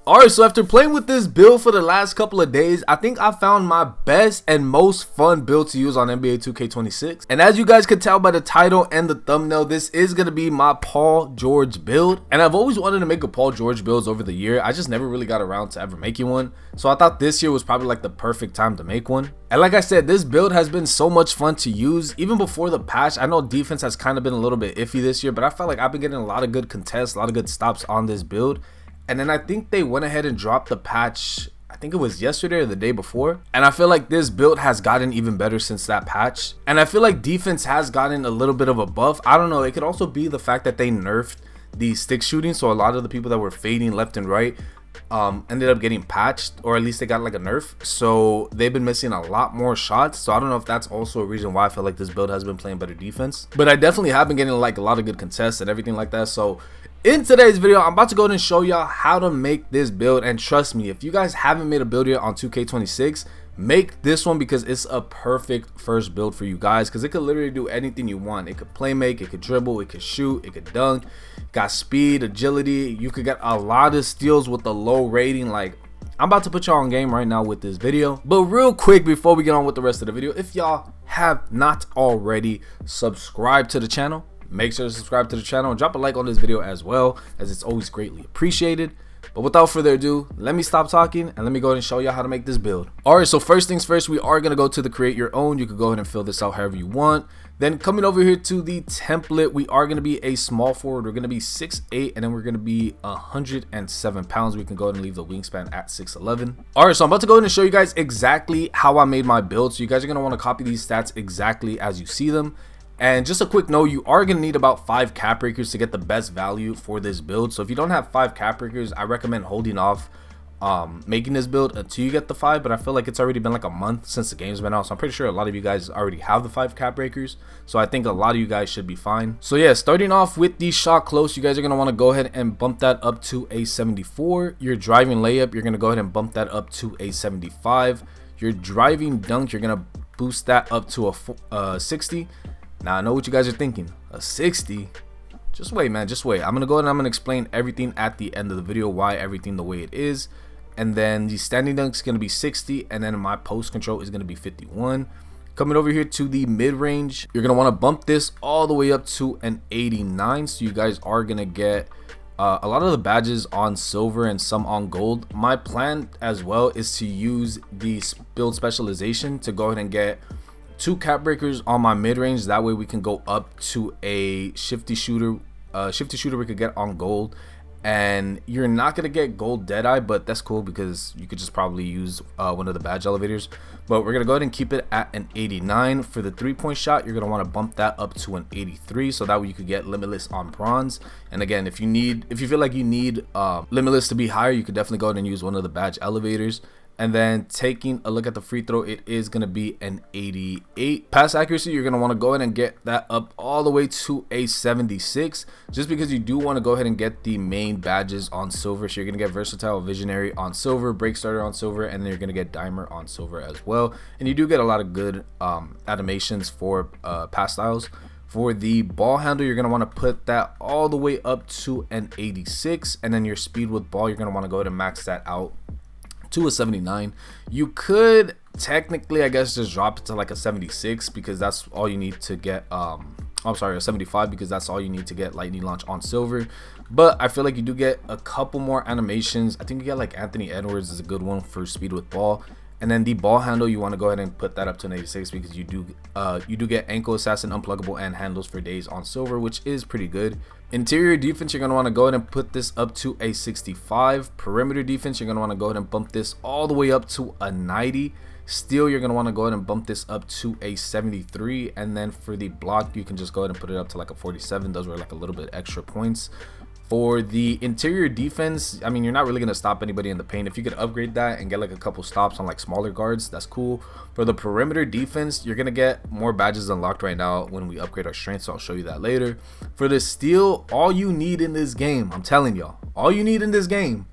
Alright, so after playing with this build for the last couple of days, I think I found my best and most fun build to use on NBA 2K26. And as you guys could tell by the title and the thumbnail, this is going to be my Paul George build. And I've always wanted to make a Paul George build over the year. I just never really got around to ever making one. So I thought this year was probably like the perfect time to make one. And like I said, this build has been so much fun to use. Even before the patch, I know defense has kind of been a little bit iffy this year, but I felt like I've been getting a lot of good contests, a lot of good stops on this build. And then I think they went ahead and dropped the patch, I think it was yesterday or the day before. And I feel like this build has gotten even better since that patch. And I feel like defense has gotten a little bit of a buff. I don't know, it could also be the fact that they nerfed the stick shooting. So a lot of the people that were fading left and right ended up getting patched, or at least they got like a nerf. So they've been missing a lot more shots. So I don't know if that's also a reason why I feel like this build has been playing better defense. But I definitely have been getting like a lot of good contests and everything like that. So in today's video, I'm about to go ahead and show y'all how to make this build. And trust me, if you guys haven't made a build yet on 2K26, make this one, because it's a perfect first build for you guys, because it could literally do anything you want. It could play make, it could dribble, it could shoot, it could dunk, got speed, agility. You could get a lot of steals with a low rating. Like, I'm about to put y'all on game right now with this video. But real quick, before we get on with the rest of the video, if y'all have not already subscribed to the channel, make sure to subscribe to the channel and drop a like on this video as well, as it's always greatly appreciated. But without further ado, let me stop talking and let me go ahead and show you how to make this build. Alright, so first things first, we are going to go to the create your own. You can go ahead and fill this out however you want. Then coming over here to the template, we are going to be a small forward. We're going to be 6'8", and then we're going to be 107 pounds. We can go ahead and leave the wingspan at 6'11". Alright, so I'm about to go ahead and show you guys exactly how I made my build. So you guys are going to want to copy these stats exactly as you see them. And just a quick note, you are going to need about 5 cap breakers to get the best value for this build. So if you don't have 5 cap breakers, I recommend holding off making this build until you get the 5. But I feel like it's already been like a month since the game's been out, so I'm pretty sure a lot of you guys already have the 5 cap breakers. So I think a lot of you guys should be fine. So yeah, starting off with the shot close, you guys are going to want to go ahead and bump that up to a 74. Your driving layup, you're going to go ahead and bump that up to a 75. Your driving dunk, you're going to boost that up to a 60. Now, I know what you guys are thinking, a 60? Just wait, man, just wait. I'm going to go ahead and I'm going to explain everything at the end of the video, why everything the way it is. And then the standing dunk is going to be 60, and then my post control is going to be 51. Coming over here to the mid-range, you're going to want to bump this all the way up to an 89. So you guys are going to get a lot of the badges on silver and some on gold. My plan as well is to use the build specialization to go ahead and get 2 cap breakers on my mid-range. That way we can go up to a shifty shooter we could get on gold. And you're not gonna get gold deadeye, but that's cool because you could just probably use one of the badge elevators. But we're gonna go ahead and keep it at an 89. For the 3-point shot, you're gonna want to bump that up to an 83, so that way you could get limitless on bronze. And again, if you feel like you need limitless to be higher, you could definitely go ahead and use one of the badge elevators. And then taking a look at the free throw, it is going to be an 88. Pass accuracy, you're going to want to go ahead and get that up all the way to a 76, just because you do want to go ahead and get the main badges on silver. So you're going to get versatile, visionary on silver, break starter on silver, and then you're going to get dimer on silver as well. And you do get a lot of good animations for pass styles. For the ball handle, you're going to want to put that all the way up to an 86, and then your speed with ball, you're going to want to go ahead and max that out to a 79. You could technically, I guess, just drop it to like a 76, because that's all you need to get I'm sorry, a 75, because that's all you need to get lightning launch on silver. But I feel like you do get a couple more animations. I think you get like Anthony Edwards is a good one for speed with ball. And then the ball handle, you want to go ahead and put that up to an 86, because you do get ankle assassin, unpluggable, and handles for days on silver, which is pretty good. Interior defense, you're going to want to go ahead and put this up to a 65. Perimeter defense, you're going to want to go ahead and bump this all the way up to a 90. Steal, you're going to want to go ahead and bump this up to a 73. And then for the block, you can just go ahead and put it up to like a 47. Those were like a little bit extra points. For the interior defense, I mean, you're not really going to stop anybody in the paint. If you could upgrade that and get like a couple stops on like smaller guards, that's cool. For the perimeter defense, you're going to get more badges unlocked right now when we upgrade our strength, so I'll show you that later. For the steal, all you need in this game, I'm telling y'all, all you need in this game,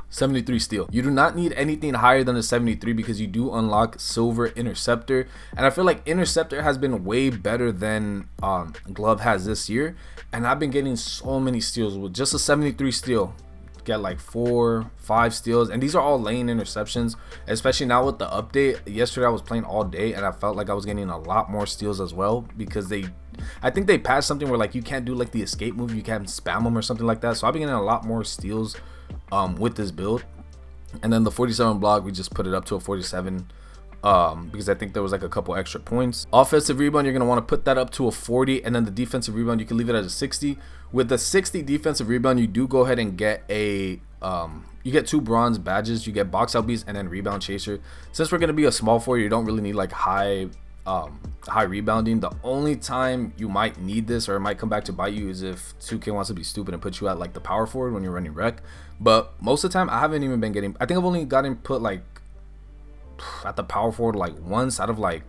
73 steal. You do not need anything higher than a 73, because you do unlock silver interceptor, and I feel like interceptor has been way better than glove has this year, and I've been getting so many steals with just a 73 steal. get like 4-5 steals, and these are all lane interceptions, especially now with the update. Yesterday I was playing all day and I felt like I was getting a lot more steals as well, because I think they passed something where like you can't do like the escape move, you can't spam them or something like that. So I've been getting a lot more steals with this build. And then the 47 block, we just put it up to a 47 because I think there was like a couple extra points. Offensive rebound, you're going to want to put that up to a 40, and then the defensive rebound, you can leave it at a 60. With the 60 defensive rebound, you do go ahead and get a you get 2 bronze badges. You get box out beast and then rebound chaser. Since we're going to be a small forward, you don't really need like high rebounding. The only time you might need this, or it might come back to bite you, is if 2K wants to be stupid and put you at like the power forward when you're running rec. But most of the time I haven't even been getting, I think I've only gotten put like at the power forward like once out of like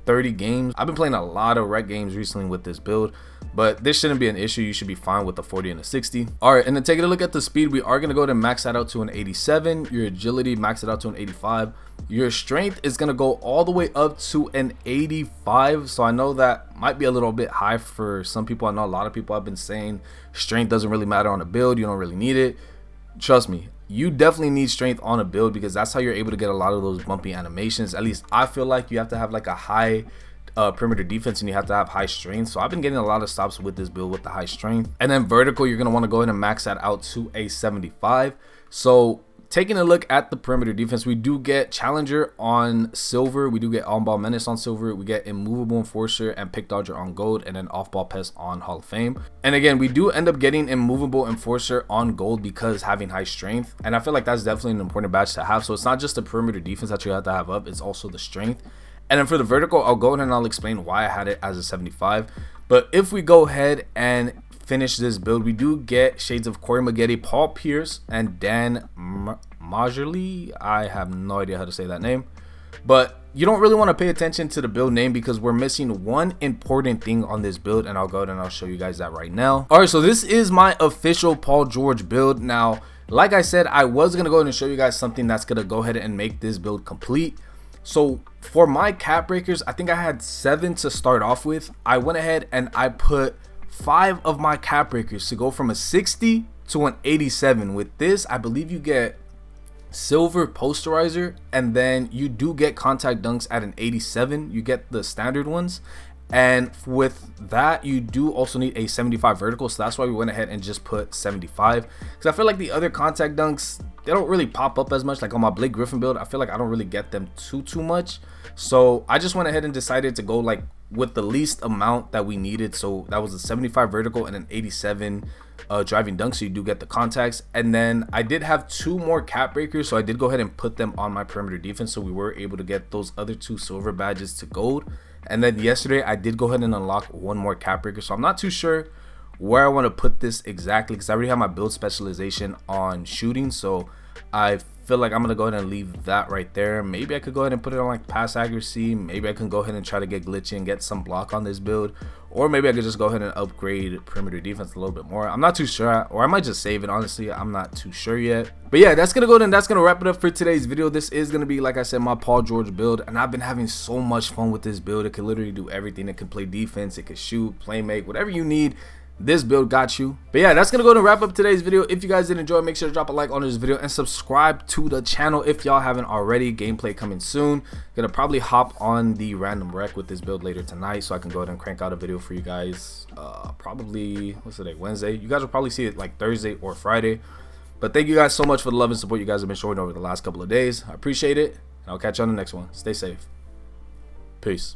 30 games. I've been playing a lot of rec games recently with this build, but this shouldn't be an issue. You should be fine with the 40 and the 60. All right, and then taking a look at the speed, we are going to go ahead and max that out to an 87. Your agility, max it out to an 85. Your strength is going to go all the way up to an 85. So I know that might be a little bit high for some people. I know a lot of people have been saying strength doesn't really matter on a build, you don't really need it. Trust me, you definitely need strength on a build, because that's how you're able to get a lot of those bumpy animations. At least I feel like you have to have like a high perimeter defense, and you have to have high strength. So I've been getting a lot of stops with this build with the high strength. And then vertical, you're going to want to go ahead and max that out to a 75. So taking a look at the perimeter defense, we do get challenger on silver, we do get on ball menace on silver, we get immovable enforcer and pick dodger on gold, and then off ball pest on hall of fame. And again, we do end up getting immovable enforcer on gold because having high strength, and I feel like that's definitely an important badge to have. So it's not just the perimeter defense that you have to have up, it's also the strength. And then for the vertical, I'll go ahead and I'll explain why I had it as a 75. But if we go ahead and finish this build, we do get shades of Corey Maggette, Paul Pierce, and Dan Majerle. I have no idea how to say that name, but you don't really want to pay attention to the build name because we're missing one important thing on this build, and I'll go ahead and I'll show you guys that right now. All right, so this is my official Paul George build. Now, like I said, I was going to go ahead and show you guys something that's going to go ahead and make this build complete. So for my cap breakers, I think I had 7 to start off with. I went ahead and I put 5 of my cap breakers to go from a 60 to an 87. With this, I believe you get silver posterizer, and then you do get contact dunks at an 87. You get the standard ones, and with that you do also need a 75 vertical. So that's why we went ahead and just put 75, because I feel like the other contact dunks, they don't really pop up as much. Like on my Blake Griffin build, I feel like I don't really get them too much. So I just went ahead and decided to go like with the least amount that we needed. So that was a 75 vertical and an 87 driving dunk, so you do get the contacts. And then I did have 2 more cap breakers, so I did go ahead and put them on my perimeter defense, so we were able to get those other 2 silver badges to gold. And then yesterday I did go ahead and unlock 1 more cap breaker, so I'm not too sure where I want to put this exactly, because I already have my build specialization on shooting. So I feel like I'm gonna go ahead and leave that right there. Maybe I could go ahead and put it on like pass accuracy. Maybe I can go ahead and try to get glitchy and get some block on this build, or maybe I could just go ahead and upgrade perimeter defense a little bit more. I'm not too sure, or I might just save it. Honestly, I'm not too sure yet. But yeah, that's gonna go ahead and that's gonna wrap it up for today's video. This is gonna be, like I said, my Paul George build, and I've been having so much fun with this build. It can literally do everything. It can play defense, it can shoot, play make, whatever you need, this build got you. But yeah, that's gonna go ahead and wrap up today's video. If you guys did enjoy, make sure to drop a like on this video and subscribe to the channel if y'all haven't already. Gameplay coming soon. Gonna probably hop on the random rec with this build later tonight, so I can go ahead and crank out a video for you guys. Probably, what's today, Wednesday. You guys will probably see it like Thursday or Friday. But thank you guys so much for the love and support you guys have been showing over the last couple of days. I appreciate it, and I'll catch you on the next one. Stay safe. Peace.